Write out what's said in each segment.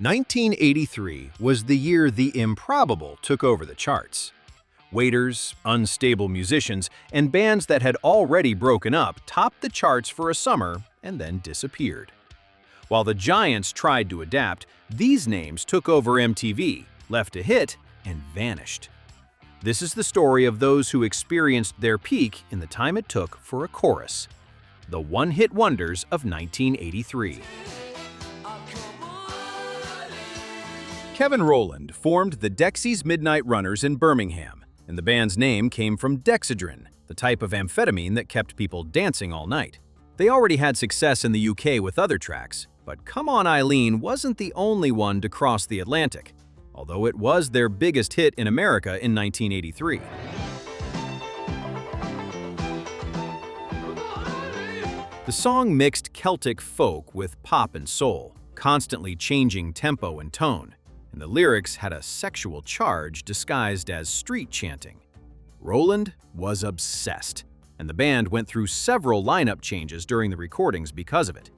1983 was the year the improbable took over the charts. Waiters, unstable musicians, and bands that had already broken up topped the charts for a summer and then disappeared. While the giants tried to adapt, these names took over MTV, left a hit, and vanished. This is the story of those who experienced their peak in the time it took for a chorus. The one-hit wonders of 1983. Kevin Rowland formed the Dexys Midnight Runners in Birmingham, and the band's name came from Dexedrine, the type of amphetamine that kept people dancing all night. They already had success in the UK with other tracks, but Come On Eileen wasn't the only one to cross the Atlantic, although it was their biggest hit in America in 1983. The song mixed Celtic folk with pop and soul, constantly changing tempo and tone, and the lyrics had a sexual charge disguised as street chanting. Rowland was obsessed, and the band went through several lineup changes during the recordings because of it.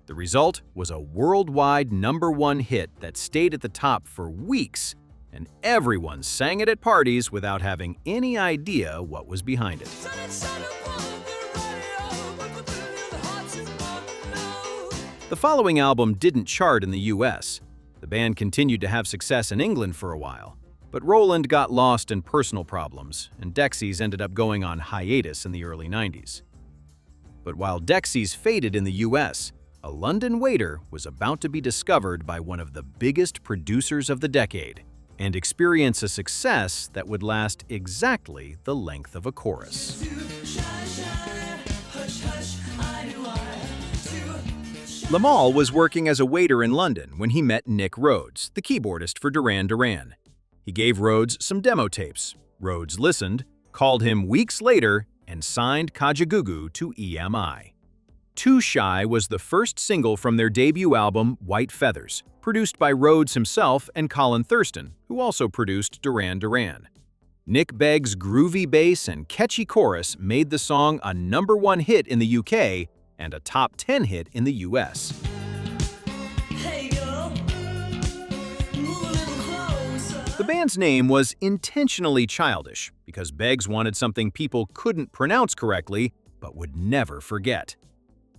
The result was a worldwide #1 hit that stayed at the top for weeks, and everyone sang it at parties without having any idea what was behind it. The following album didn't chart in the US. The band continued to have success in England for a while, but Rowland got lost in personal problems, and Dexys ended up going on hiatus in the early 90s. But while Dexys faded in the US, a London waiter was about to be discovered by one of the biggest producers of the decade and experience a success that would last exactly the length of a chorus. Limahl was working as a waiter in London when he met Nick Rhodes, the keyboardist for Duran Duran. He gave Rhodes some demo tapes. Rhodes listened, called him weeks later, and signed Kajagoogoo to EMI. Too Shy was the first single from their debut album, White Feathers, produced by Rhodes himself and Colin Thurston, who also produced Duran Duran. Nick Begg's groovy bass and catchy chorus made the song a #1 hit in the UK and a top 10 hit in the US. The band's name was intentionally childish because Beggs wanted something people couldn't pronounce correctly but would never forget.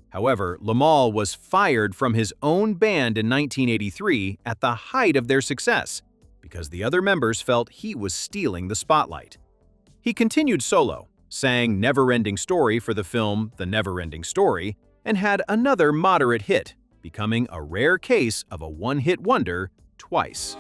However, Limahl was fired from his own band in 1983 at the height of their success because the other members felt he was stealing the spotlight. He continued solo, sang Never-Ending Story for the film The Never-Ending Story, and had another moderate hit, becoming a rare case of a one-hit wonder twice.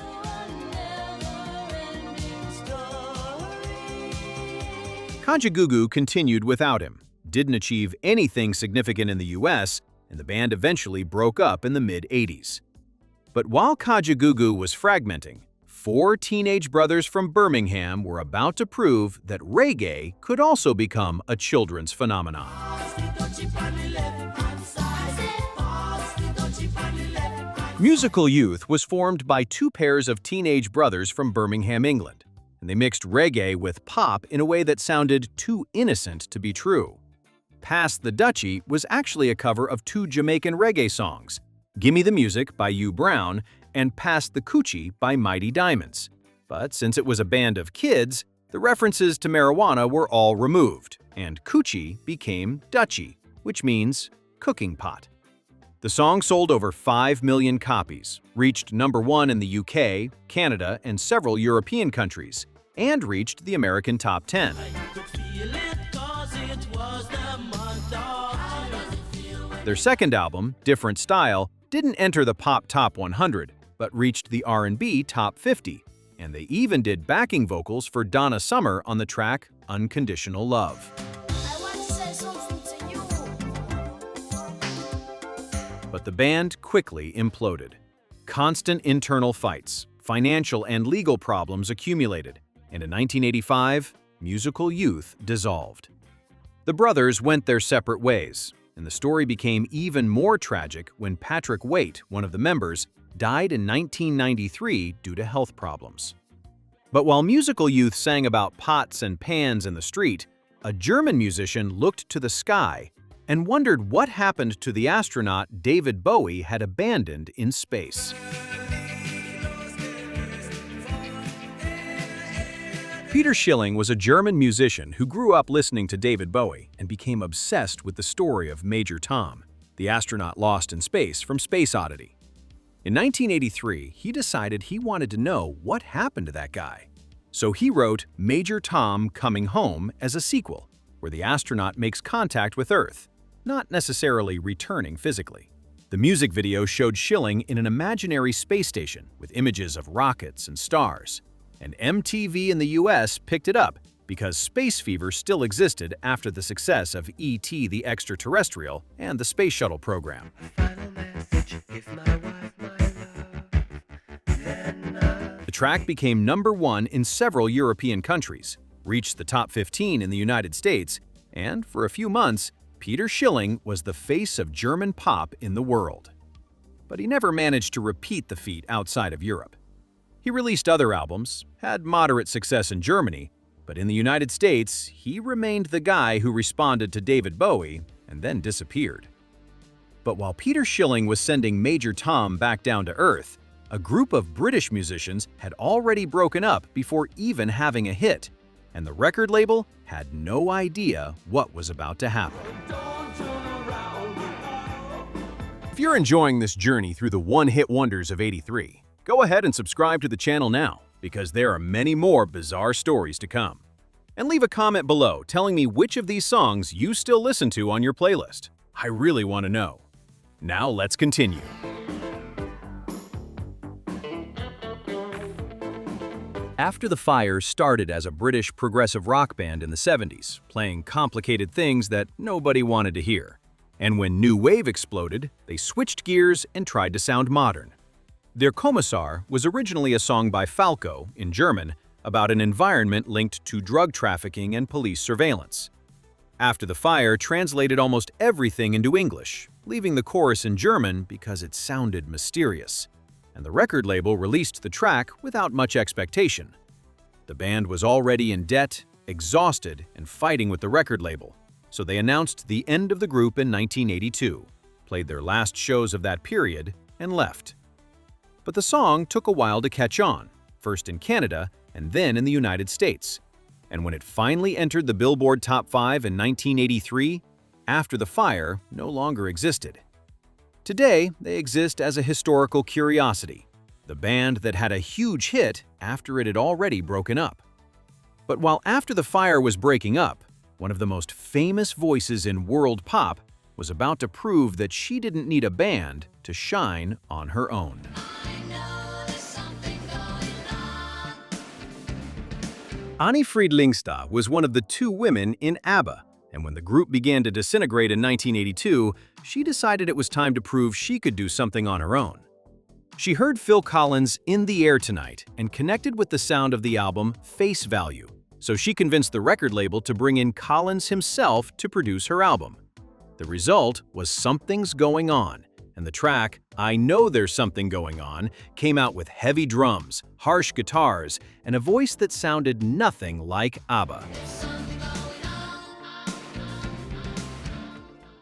Kajagoogoo continued without him, didn't achieve anything significant in the US, and the band eventually broke up in the mid-80s. But while Kajagoogoo was fragmenting, 4 teenage brothers from Birmingham were about to prove that reggae could also become a children's phenomenon. Musical Youth was formed by 2 pairs of teenage brothers from Birmingham, England, and they mixed reggae with pop in a way that sounded too innocent to be true. Pass the Dutchie was actually a cover of 2 Jamaican reggae songs, Gimme the Music by Hugh Brown and Pass the Coochie by Mighty Diamonds. But since it was a band of kids, the references to marijuana were all removed, and Coochie became Dutchie, which means cooking pot. The song sold over 5 million copies, reached #1 in the UK, Canada, and several European countries, and reached the American top 10. Their second album, Different Style, didn't enter the pop top 100, but reached the R&B top 50, and they even did backing vocals for Donna Summer on the track Unconditional Love. I want to say something to you. But the band quickly imploded. Constant internal fights, financial and legal problems accumulated, and in 1985, Musical Youth dissolved. The brothers went their separate ways, and the story became even more tragic when Patrick Waite, one of the members, died in 1993 due to health problems. But while Musical Youth sang about pots and pans in the street, a German musician looked to the sky and wondered what happened to the astronaut David Bowie had abandoned in space. Peter Schilling was a German musician who grew up listening to David Bowie and became obsessed with the story of Major Tom, the astronaut lost in space from Space Oddity. In 1983, he decided he wanted to know what happened to that guy. So he wrote Major Tom Coming Home as a sequel, where the astronaut makes contact with Earth, not necessarily returning physically. The music video showed Schilling in an imaginary space station with images of rockets and stars, and MTV in the US picked it up because space fever still existed after the success of E.T. the Extraterrestrial and the Space Shuttle program. The track became #1 in several European countries, reached the top 15 in the United States, and for a few months, Peter Schilling was the face of German pop in the world. But he never managed to repeat the feat outside of Europe. He released other albums, had moderate success in Germany, but in the United States, he remained the guy who responded to David Bowie and then disappeared. But while Peter Schilling was sending Major Tom back down to Earth, a group of British musicians had already broken up before even having a hit, and the record label had no idea what was about to happen. If you're enjoying this journey through the one-hit wonders of '83, go ahead and subscribe to the channel now, because there are many more bizarre stories to come. And leave a comment below telling me which of these songs you still listen to on your playlist. I really want to know. Now let's continue. After the Fire started as a British progressive rock band in the '70s, playing complicated things that nobody wanted to hear. And when New Wave exploded, they switched gears and tried to sound modern. Der Kommissar was originally a song by Falco, in German, about an environment linked to drug trafficking and police surveillance. After the Fire translated almost everything into English, leaving the chorus in German because it sounded mysterious, and the record label released the track without much expectation. The band was already in debt, exhausted, and fighting with the record label, so they announced the end of the group in 1982, played their last shows of that period, and left. But the song took a while to catch on, first in Canada and then in the United States. And when it finally entered the Billboard Top 5 in 1983, After the Fire no longer existed. Today, they exist as a historical curiosity, the band that had a huge hit after it had already broken up. But while After the Fire was breaking up, one of the most famous voices in world pop was about to prove that she didn't need a band to shine on her own. Annie Fried-Lyngstad was one of the 2 women in ABBA, and when the group began to disintegrate in 1982, she decided it was time to prove she could do something on her own. She heard Phil Collins' In the Air Tonight and connected with the sound of the album Face Value, so she convinced the record label to bring in Collins himself to produce her album. The result was Something's Going On, and the track, I Know There's Something Going On, came out with heavy drums, harsh guitars, and a voice that sounded nothing like ABBA.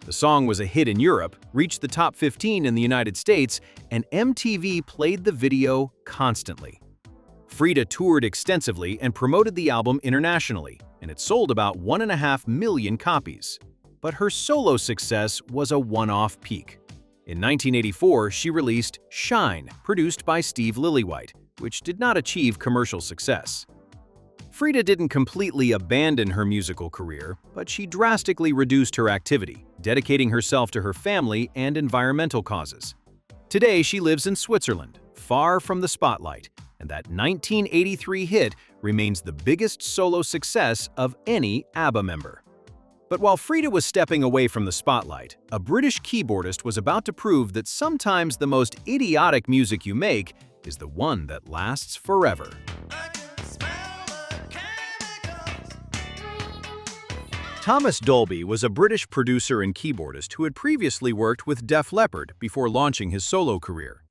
The song was a hit in Europe, reached the top 15 in the United States, and MTV played the video constantly. Frida toured extensively and promoted the album internationally, and it sold about 1.5 million copies. But her solo success was a one-off peak. In 1984, she released Shine, produced by Steve Lillywhite, which did not achieve commercial success. Frida didn't completely abandon her musical career, but she drastically reduced her activity, dedicating herself to her family and environmental causes. Today, she lives in Switzerland, far from the spotlight, and that 1983 hit remains the biggest solo success of any ABBA member. But while Frida was stepping away from the spotlight, a British keyboardist was about to prove that sometimes the most idiotic music you make is the one that lasts forever. Thomas Dolby was a British producer and keyboardist who had previously worked with Def Leppard before launching his solo career.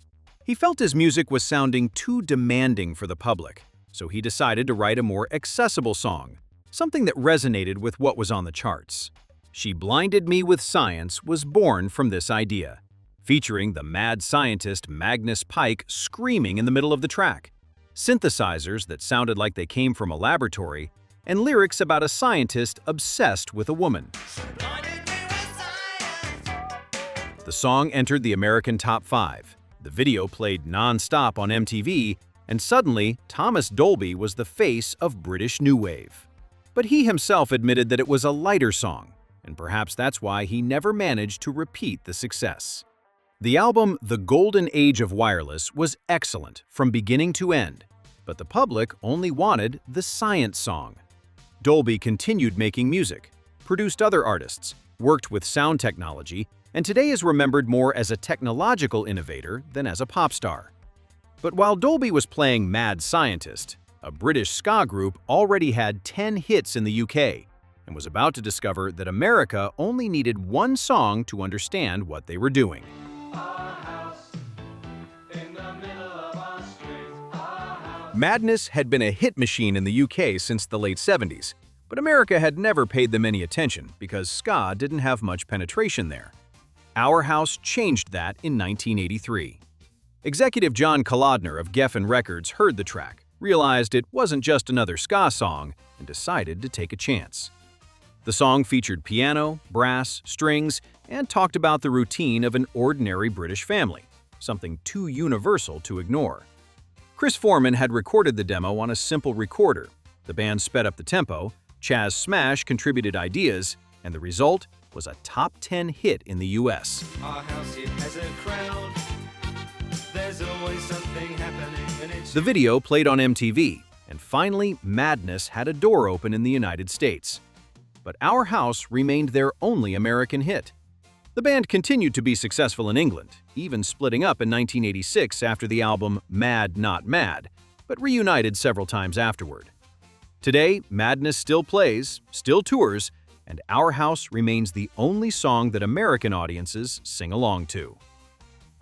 He felt his music was sounding too demanding for the public, so he decided to write a more accessible song, something that resonated with what was on the charts. She Blinded Me with Science was born from this idea, featuring the mad scientist Magnus Pyke screaming in the middle of the track. synthesizers that sounded like they came from a laboratory, and lyrics about a scientist obsessed with a woman. The song entered the American Top 5. The video played non-stop on MTV, and suddenly, Thomas Dolby was the face of British New Wave. But he himself admitted that it was a lighter song, and perhaps that's why he never managed to repeat the success. The album The Golden Age of Wireless was excellent from beginning to end, but the public only wanted the science song. Dolby continued making music, produced other artists, worked with sound technology, and today is remembered more as a technological innovator than as a pop star. But while Dolby was playing Mad Scientist, a British ska group already had 10 hits in the UK and was about to discover that America only needed one song to understand what they were doing. Madness had been a hit machine in the UK since the late 70s, but America had never paid them any attention because ska didn't have much penetration there. Our House changed that in 1983. Executive John Kalodner of Geffen Records heard the track, realized it wasn't just another ska song, and decided to take a chance. The song featured piano, brass, strings, and talked about the routine of an ordinary British family, something too universal to ignore. Chris Foreman had recorded the demo on a simple recorder. The band sped up the tempo, Chaz Smash contributed ideas, and the result was a top 10 hit in the US. Our house, it has a crowd. There's always something happening, and it's... The video played on MTV, and finally, Madness had a door open in the United States. But Our House remained their only American hit. The band continued to be successful in England, even splitting up in 1986 after the album Mad Not Mad, but reunited several times afterward. Today, Madness still plays, still tours, and Our House remains the only song that American audiences sing along to.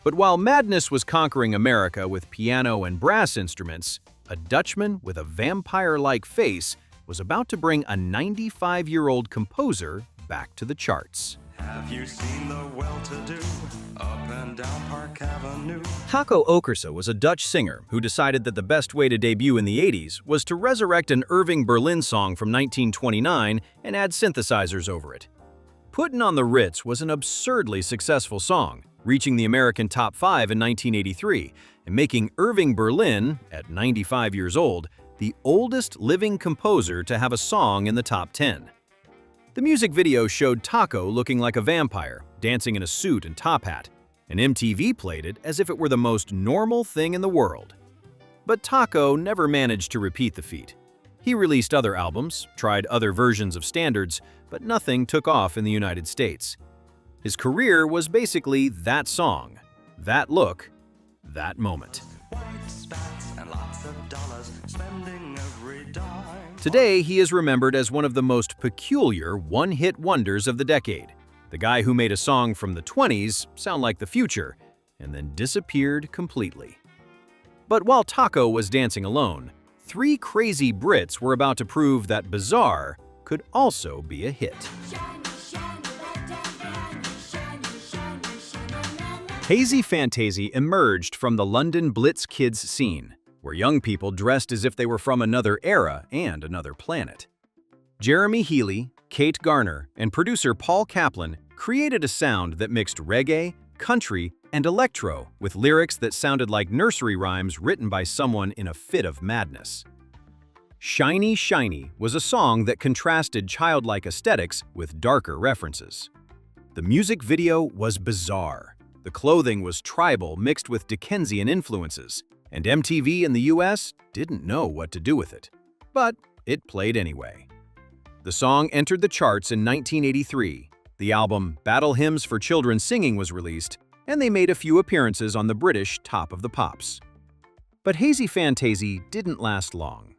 But while Madness was conquering America with piano and brass instruments, a Dutchman with a vampire-like face was about to bring a 95-year-old composer back to the charts. Have you seen the well-to-do up and down Park Avenue? Taco Okersa was a Dutch singer who decided that the best way to debut in the 80s was to resurrect an Irving Berlin song from 1929 and add synthesizers over it. Puttin' on the Ritz was an absurdly successful song, reaching the American Top 5 in 1983 and making Irving Berlin, at 95 years old, the oldest living composer to have a song in the top 10. The music video showed Taco looking like a vampire, dancing in a suit and top hat, and MTV played it as if it were the most normal thing in the world. But Taco never managed to repeat the feat. He released other albums, tried other versions of standards, but nothing took off in the United States. His career was basically that song, that look, that moment. White spats and lots of dollars, spending every dime. Today, he is remembered as one of the most peculiar one-hit wonders of the decade. The guy who made a song from the 20s sound like the future, and then disappeared completely. But while Taco was dancing alone, 3 crazy Brits were about to prove that bizarre could also be a hit. Haysi Fantayzee emerged from the London Blitz Kids scene, where young people dressed as if they were from another era and another planet. Jeremy Healy, Kate Garner, and producer Paul Kaplan created a sound that mixed reggae, country, and electro with lyrics that sounded like nursery rhymes written by someone in a fit of madness. Shiny Shiny was a song that contrasted childlike aesthetics with darker references. The music video was bizarre. The clothing was tribal mixed with Dickensian influences, and MTV in the US didn't know what to do with it. But it played anyway. The song entered the charts in 1983. The album Battle Hymns for Children Singing was released, and they made a few appearances on the British Top of the Pops. But Haysi Fantayzee didn't last long.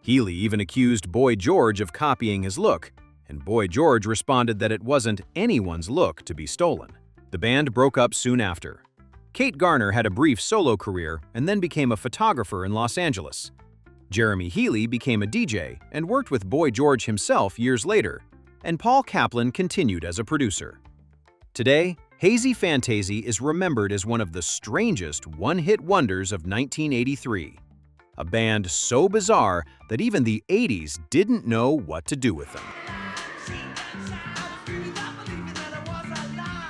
Healy even accused Boy George of copying his look, and Boy George responded that it wasn't anyone's look to be stolen. The band broke up soon after. Kate Garner had a brief solo career and then became a photographer in Los Angeles. Jeremy Healy became a DJ and worked with Boy George himself years later, and Paul Kaplan continued as a producer. Today, Haysi Fantayzee is remembered as one of the strangest one-hit wonders of 1983. a band so bizarre that even the 80s didn't know what to do with them.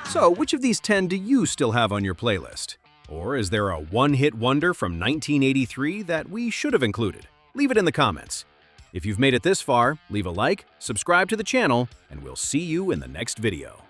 So, which of these 10 do you still have on your playlist? Or is there a one-hit wonder from 1983 that we should have included? Leave it in the comments. If you've made it this far, leave a like, subscribe to the channel, and we'll see you in the next video.